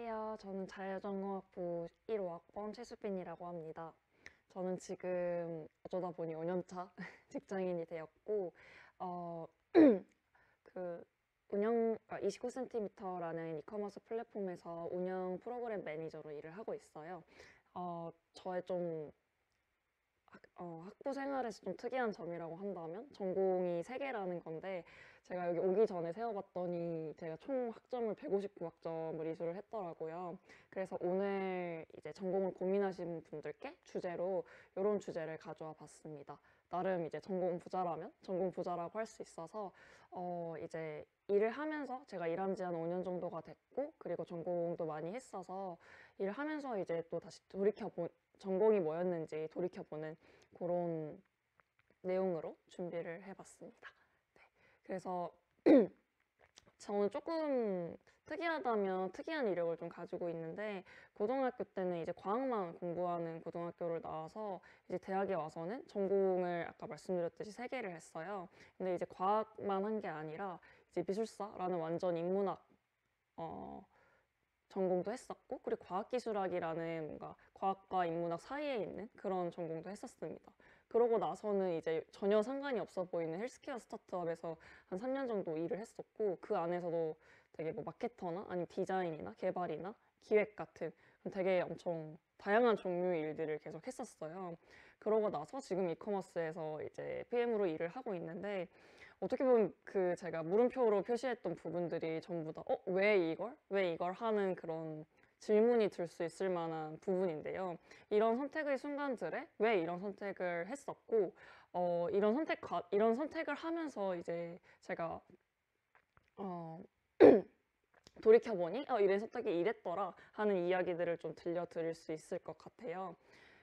안녕하세요. 저는 자율전공학부 1호학번 최수빈이라고 합니다. 저는 지금 어쩌다 보니 5년차 직장인이 되었고, 어, 그 29cm라는 이커머스 플랫폼에서 운영 프로그램 매니저로 일을 하고 있어요. 저의 좀 학부 생활에서 좀 특이한 점이라고 한다면 전공이 3개라는 건데 제가 여기 오기 전에 세어봤더니 제가 총 학점을 159학점을 이수를 했더라고요. 그래서 오늘 이제 전공을 고민하시는 분들께 주제로 이런 주제를 가져와 봤습니다. 나름 이제 전공 부자라면 전공 부자라고 할 수 있어서 이제 일을 하면서 제가 일한 지 한 5년 정도가 됐고 그리고 전공도 많이 했어서 일을 하면서 이제 또 다시 전공이 뭐였는지 돌이켜보는 그런 내용으로 준비를 해봤습니다. 네. 그래서 저는 조금 특이하다면 특이한 이력을 좀 가지고 있는데 고등학교 때는 이제 과학만 공부하는 고등학교를 나와서 이제 대학에 와서는 전공을 아까 말씀드렸듯이 3개를 했어요. 근데 이제 과학만 한 게 아니라 이제 미술사라는 완전 인문학 전공도 했었고 그리고 과학기술학이라는 뭔가 과학과 인문학 사이에 있는 그런 전공도 했었습니다. 그러고 나서는 이제 전혀 상관이 없어 보이는 헬스케어 스타트업에서 한 3년 정도 일을 했었고 그 안에서도 되게 뭐 마케터나 아니면 디자인이나 개발이나 기획 같은 되게 엄청 다양한 종류의 일들을 계속 했었어요. 그러고 나서 지금 이커머스에서 이제 PM으로 일을 하고 있는데 어떻게 보면 그 제가 물음표로 표시했던 부분들이 전부 다 왜 이걸? 왜 이걸 하는 그런 질문이 들 수 있을 만한 부분인데요. 이런 선택의 순간들에 왜 이런 선택을 했었고 이런 선택을 하면서 이제 제가 어, 돌이켜보니 이런 선택이 이랬더라 하는 이야기들을 좀 들려드릴 수 있을 것 같아요.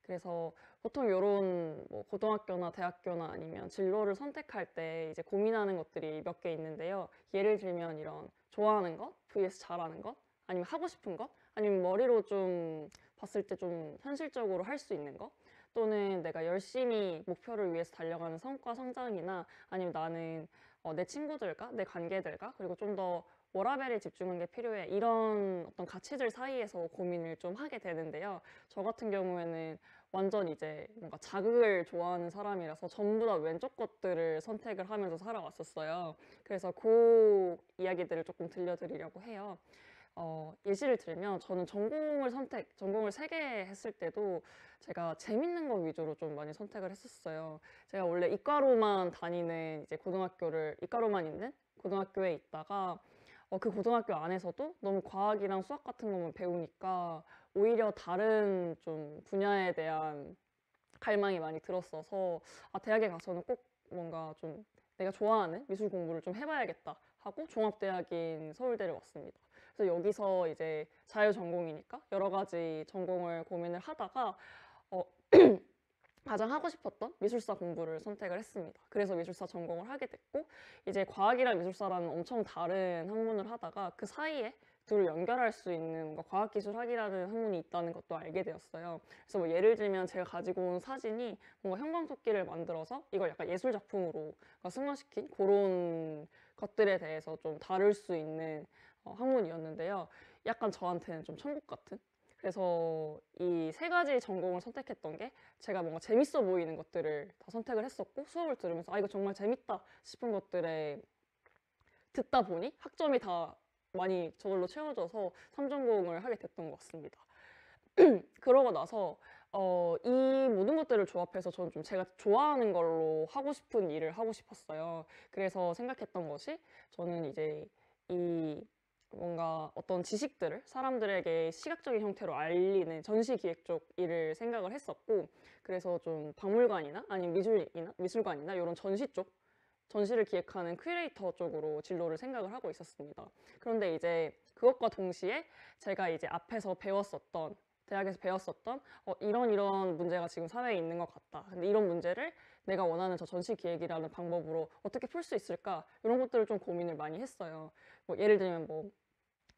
그래서 보통 이런 뭐 고등학교나 대학교나 아니면 진로를 선택할 때 이제 고민하는 것들이 몇 개 있는데요. 예를 들면 이런 좋아하는 것, vs 잘하는 것, 아니면 하고 싶은 것, 아니면 머리로 좀 봤을 때 좀 현실적으로 할 수 있는 것, 또는 내가 열심히 목표를 위해서 달려가는 성과 성장이나 아니면 나는 내 친구들과 내 관계들과 그리고 좀 더 워라밸에 집중하는 게 필요해. 이런 어떤 가치들 사이에서 고민을 좀 하게 되는데요. 저 같은 경우에는 완전 이제 뭔가 자극을 좋아하는 사람이라서 전부 다 왼쪽 것들을 선택을 하면서 살아왔었어요. 그래서 그 이야기들을 조금 들려드리려고 해요. 예시를 들면 저는 전공을 3개 했을 때도 제가 재밌는 거 위주로 좀 많이 선택을 했었어요. 제가 원래 이과로만 다니는 이제 이과로만 있는 고등학교에 있다가 그 고등학교 안에서도 너무 과학이랑 수학 같은 것만 배우니까 오히려 다른 좀 분야에 대한 갈망이 많이 들었어서 대학에 가서는 꼭 뭔가 좀 내가 좋아하는 미술 공부를 좀 해봐야겠다 하고 종합대학인 서울대를 왔습니다. 그래서 여기서 이제 자유전공이니까 여러 가지 전공을 고민을 하다가 어, 가장 하고 싶었던 미술사 공부를 선택을 했습니다. 그래서 미술사 전공을 하게 됐고 이제 과학이랑 미술사라는 엄청 다른 학문을 하다가 그 사이에 둘을 연결할 수 있는 뭔가 과학기술학이라는 학문이 있다는 것도 알게 되었어요. 그래서 뭐 예를 들면 제가 가지고 온 사진이 뭔가 형광토끼를 만들어서 이걸 약간 예술 작품으로 승화시킨 그런 것들에 대해서 좀 다룰 수 있는 학문이었는데요. 약간 저한테는 좀 천국 같은 그래서 이 3가지 전공을 선택했던 게 제가 뭔가 재밌어 보이는 것들을 다 선택을 했었고 수업을 들으면서 이거 정말 재밌다 싶은 것들에 듣다 보니 학점이 다 많이 저걸로 채워져서 3전공을 하게 됐던 것 같습니다. 그러고 나서 이 모든 것들을 조합해서 저는 좀 제가 좋아하는 걸로 하고 싶은 일을 하고 싶었어요. 그래서 생각했던 것이 저는 이제 이 뭔가 어떤 지식들을 사람들에게 시각적인 형태로 알리는 전시 기획 쪽 일을 생각을 했었고 그래서 좀 박물관이나 아니면 미술관이나 이런 전시 쪽 전시를 기획하는 큐레이터 쪽으로 진로를 생각을 하고 있었습니다. 그런데 이제 그것과 동시에 제가 이제 앞에서 배웠었던 대학에서 배웠었던 이런 문제가 지금 사회에 있는 것 같다. 근데 이런 문제를 내가 원하는 저 전시 기획이라는 방법으로 어떻게 풀 수 있을까? 이런 것들을 좀 고민을 많이 했어요. 뭐 예를 들면 뭐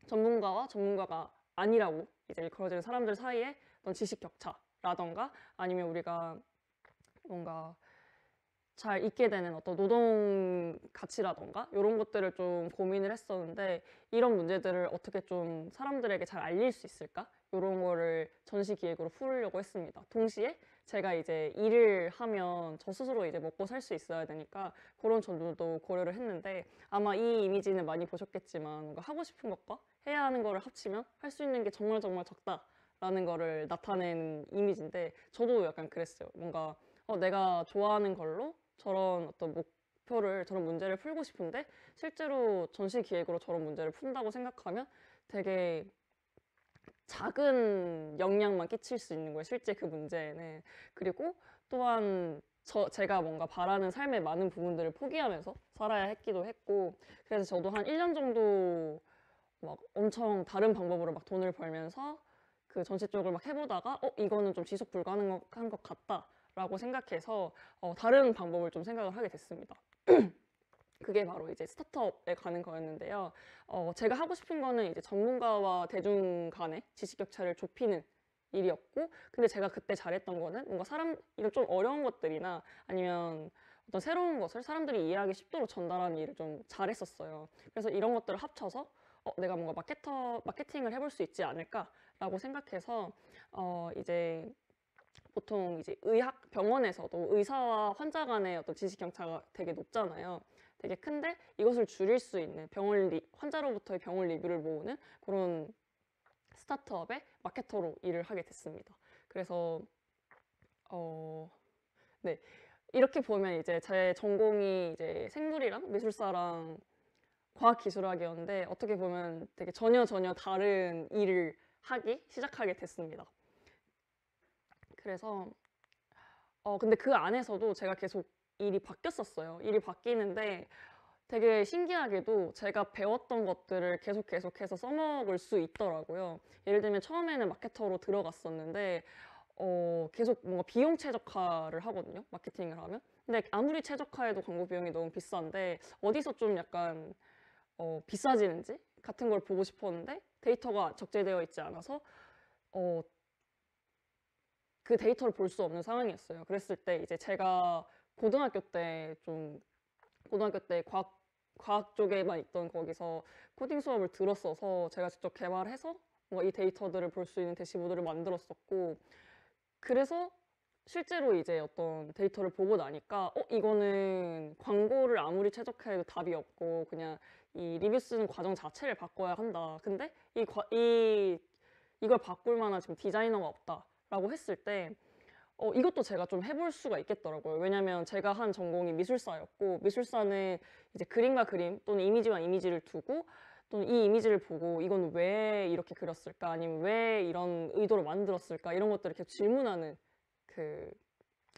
전문가와 전문가가 아니라고 이제 일컬어지는 사람들 사이에 어떤 지식 격차라던가 아니면 우리가 뭔가 잘 있게 되는 어떤 노동 가치라던가 이런 것들을 좀 고민을 했었는데 이런 문제들을 어떻게 좀 사람들에게 잘 알릴 수 있을까? 이런 거를 전시 기획으로 풀려고 했습니다. 동시에 제가 이제 일을 하면 저 스스로 이제 먹고 살 수 있어야 되니까 그런 점들도 고려를 했는데 아마 이 이미지는 많이 보셨겠지만 뭔가 하고 싶은 것과 해야 하는 거를 합치면 할 수 있는 게 정말 정말 적다라는 거를 나타낸 이미지인데 저도 약간 그랬어요. 뭔가 내가 좋아하는 걸로 저런 어떤 목표를, 저런 문제를 풀고 싶은데 실제로 전시 기획으로 저런 문제를 푼다고 생각하면 되게 작은 영향만 끼칠 수 있는 거예요. 실제 그 문제에는. 그리고 또한 제가 뭔가 바라는 삶의 많은 부분들을 포기하면서 살아야 했기도 했고 그래서 저도 한 1년 정도 막 엄청 다른 방법으로 막 돈을 벌면서 그 전시 쪽을 막 해보다가 이거는 좀 지속 불가능한 것 같다라고 생각해서 다른 방법을 좀 생각을 하게 됐습니다. 그게 바로 이제 스타트업에 가는 거였는데요. 제가 하고 싶은 거는 이제 전문가와 대중 간의 지식 격차를 좁히는 일이었고, 근데 제가 그때 잘했던 거는 뭔가 이런 좀 어려운 것들이나 아니면 어떤 새로운 것을 사람들이 이해하기 쉽도록 전달하는 일을 좀 잘했었어요. 그래서 이런 것들을 합쳐서 내가 뭔가 마케팅을 해볼 수 있지 않을까라고 생각해서 이제 보통 이제 병원에서도 의사와 환자 간의 어떤 지식 격차가 되게 높잖아요. 되게 큰데 이것을 줄일 수 있는 환자로부터의 병원 리뷰를 모으는 그런 스타트업의 마케터로 일을 하게 됐습니다. 그래서 네, 이렇게 보면 이제 제 전공이 이제 생물이랑 미술사랑 과학기술학이었는데 어떻게 보면 되게 전혀 다른 일을 시작하게 됐습니다. 그래서 근데 그 안에서도 제가 계속 일이 바뀌었었어요. 일이 바뀌는데 되게 신기하게도 제가 배웠던 것들을 계속해서 써먹을 수 있더라고요. 예를 들면 처음에는 마케터로 들어갔었는데 계속 뭔가 비용 최적화를 하거든요. 마케팅을 하면. 근데 아무리 최적화해도 광고 비용이 너무 비싼데 어디서 좀 약간 비싸지는지 같은 걸 보고 싶었는데 데이터가 적재되어 있지 않아서 그 데이터를 볼 수 없는 상황이었어요. 그랬을 때 이제 제가 고등학교 때 과학 쪽에만 있던 거기서 코딩 수업을 들었어서 제가 직접 개발해서 뭔가 이 데이터들을 볼 수 있는 대시보드를 만들었었고 그래서 실제로 이제 어떤 데이터를 보고 나니까 이거는 광고를 아무리 최적화해도 답이 없고 그냥 이 리뷰 쓰는 과정 자체를 바꿔야 한다. 근데 이걸 바꿀 만한 지금 디자이너가 없다라고 했을 때 이것도 제가 좀 해볼 수가 있겠더라고요. 왜냐면 제가 한 전공이 미술사였고 미술사는 이제 그림과 그림 또는 이미지와 이미지를 두고 또는 이 이미지를 보고 이건 왜 이렇게 그렸을까 아니면 왜 이런 의도로 만들었을까 이런 것들을 계속 질문하는 그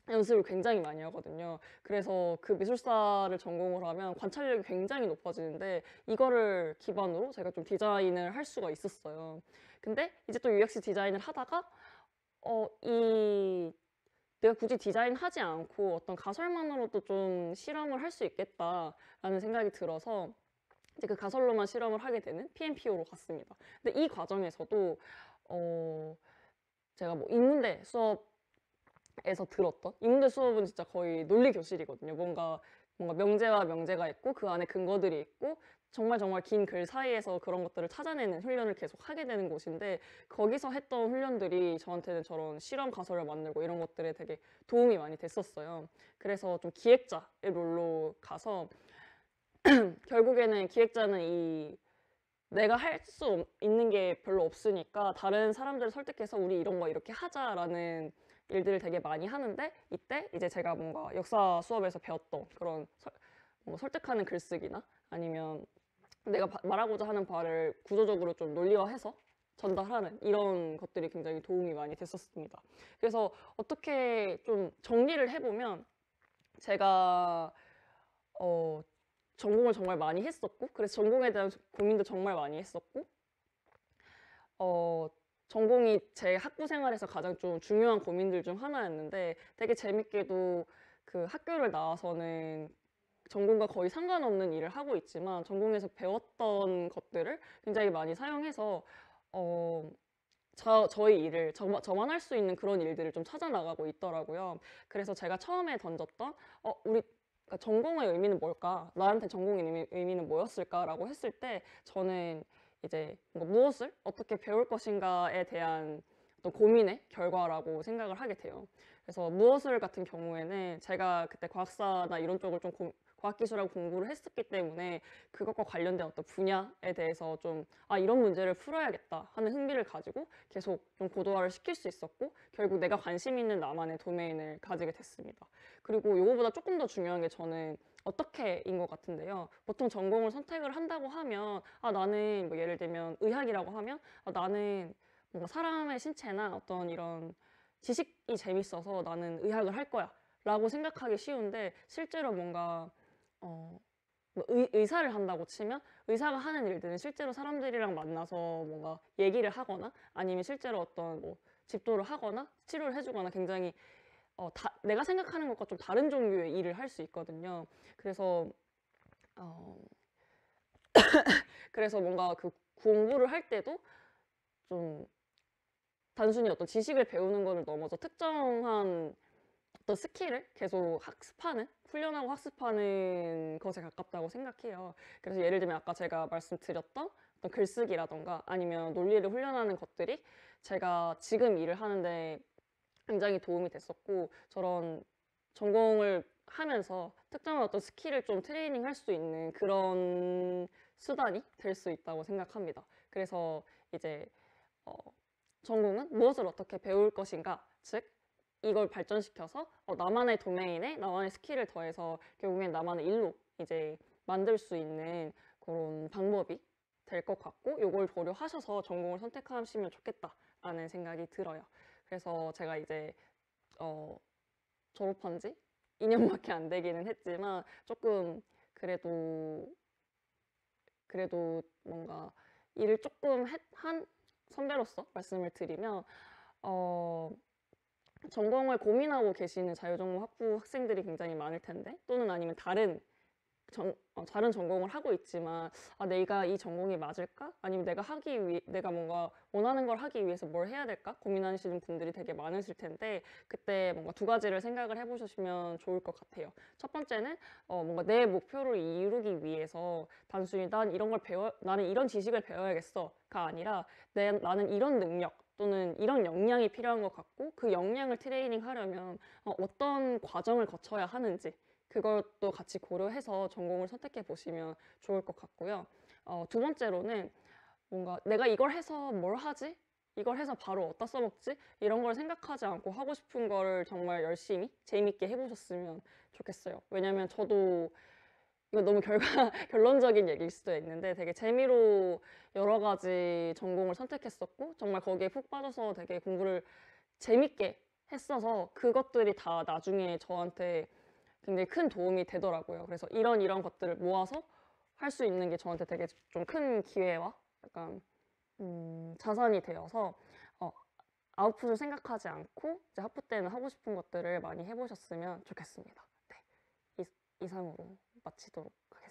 연습을 굉장히 많이 하거든요. 그래서 그 미술사를 전공을 하면 관찰력이 굉장히 높아지는데 이거를 기반으로 제가 좀 디자인을 할 수가 있었어요. 근데 이제 또 UX 디자인을 하다가 내가 굳이 디자인하지 않고 어떤 가설만으로도 좀 실험을 할 수 있겠다라는 생각이 들어서 이제 그 가설로만 실험을 하게 되는 PMPO로 갔습니다. 근데 이 과정에서도 제가 뭐 인문대 수업은 진짜 거의 논리 교실이거든요. 뭔가 명제와 명제가 있고 그 안에 근거들이 있고 정말 긴 글 사이에서 그런 것들을 찾아내는 훈련을 계속 하게 되는 곳인데 거기서 했던 훈련들이 저한테는 저런 실험 가설을 만들고 이런 것들에 되게 도움이 많이 됐었어요. 그래서 좀 기획자의 롤로 가서 결국에는 기획자는 내가 할 수 있는 게 별로 없으니까 다른 사람들을 설득해서 우리 이런 거 이렇게 하자라는 일들을 되게 많이 하는데 이때 이제 제가 뭔가 역사 수업에서 배웠던 그런 설득하는 글쓰기나 아니면 내가 말하고자 하는 바를 구조적으로 좀 논리화해서 전달하는 이런 것들이 굉장히 도움이 많이 됐었습니다. 그래서 어떻게 좀 정리를 해보면 제가 전공을 정말 많이 했었고 그래서 전공에 대한 고민도 정말 많이 했었고 전공이 제 학부 생활에서 가장 좀 중요한 고민들 중 하나였는데 되게 재밌게도 그 학교를 나와서는 전공과 거의 상관없는 일을 하고 있지만 전공에서 배웠던 것들을 굉장히 많이 사용해서 저희 일을 저만 할 수 있는 그런 일들을 좀 찾아 나가고 있더라고요. 그래서 제가 처음에 던졌던 우리 그러니까 전공의 의미는 뭘까? 나한테 전공의 의미는 뭐였을까라고 했을 때 저는 이제 뭔가 무엇을 어떻게 배울 것인가에 대한 어떤 고민의 결과라고 생각을 하게 돼요. 그래서 무엇을 같은 경우에는 제가 그때 과학사나 이런 쪽을 좀 과학기술하고 공부를 했었기 때문에 그것과 관련된 어떤 분야에 대해서 좀 이런 문제를 풀어야겠다 하는 흥미를 가지고 계속 좀 고도화를 시킬 수 있었고 결국 내가 관심 있는 나만의 도메인을 가지게 됐습니다. 그리고 이거보다 조금 더 중요한 게 저는 어떻게인 것 같은데요. 보통 전공을 선택을 한다고 하면 나는 뭐 예를 들면 의학이라고 하면 나는 뭔가 사람의 신체나 어떤 이런 지식이 재밌어서 나는 의학을 할 거야 라고 생각하기 쉬운데 실제로 뭔가 뭐 의사를 한다고 치면 의사가 하는 일들은 실제로 사람들이랑 만나서 뭔가 얘기를 하거나 아니면 실제로 어떤 뭐 집도를 하거나 치료를 해주거나 굉장히 내가 생각하는 것과 좀 다른 종류의 일을 할 수 있거든요. 그래서 어, 그래서 뭔가 그 공부를 할 때도 좀 단순히 어떤 지식을 배우는 것을 넘어서 특정한 어떤 스킬을 계속 학습하는, 훈련하고 학습하는 것에 가깝다고 생각해요. 그래서 예를 들면 아까 제가 말씀드렸던 어떤 글쓰기라던가 아니면 논리를 훈련하는 것들이 제가 지금 일을 하는데 굉장히 도움이 됐었고 저런 전공을 하면서 특정한 어떤 스킬을 좀 트레이닝 할 수 있는 그런 수단이 될 수 있다고 생각합니다. 그래서 이제 어, 전공은 무엇을 어떻게 배울 것인가, 즉 이걸 발전시켜서 나만의 도메인에 나만의 스킬을 더해서 결국엔 나만의 일로 이제 만들 수 있는 그런 방법이 될 것 같고 이걸 고려하셔서 전공을 선택하시면 좋겠다라는 생각이 들어요. 그래서 제가 이제 졸업한 지 2년밖에 안 되기는 했지만 조금 그래도 뭔가 일을 조금 한 선배로서 말씀을 드리면 전공을 고민하고 계시는 자유전공 학부 학생들이 굉장히 많을 텐데 또는 아니면 다른 전공을 하고 있지만 내가 이 전공이 맞을까? 아니면 내가 뭔가 원하는 걸 하기 위해서 뭘 해야 될까? 고민하시는 분들이 되게 많으실 텐데 그때 뭔가 두 가지를 생각을 해보시면 좋을 것 같아요. 첫 번째는 뭔가 내 목표를 이루기 위해서 단순히 나는 이런 지식을 배워야겠어가 아니라 나는 이런 능력 또는 이런 역량이 필요한 것 같고 그 역량을 트레이닝 하려면 어떤 과정을 거쳐야 하는지 그것도 같이 고려해서 전공을 선택해 보시면 좋을 것 같고요. 두 번째로는 뭔가 내가 이걸 해서 뭘 하지? 이걸 해서 바로 어디다 써먹지? 이런 걸 생각하지 않고 하고 싶은 거를 정말 열심히 재밌게 해보셨으면 좋겠어요. 왜냐면 저도 이거 너무 결론적인 얘기일 수도 있는데 되게 재미로 여러 가지 전공을 선택했었고 정말 거기에 푹 빠져서 되게 공부를 재밌게 했어서 그것들이 다 나중에 저한테 굉장히 큰 도움이 되더라고요. 그래서 이런 것들을 모아서 할 수 있는 게 저한테 되게 좀 큰 기회와 약간 자산이 되어서 아웃풋을 생각하지 않고 이제 하프 때는 하고 싶은 것들을 많이 해보셨으면 좋겠습니다. 네, 이상으로 마치도록 하겠습니다.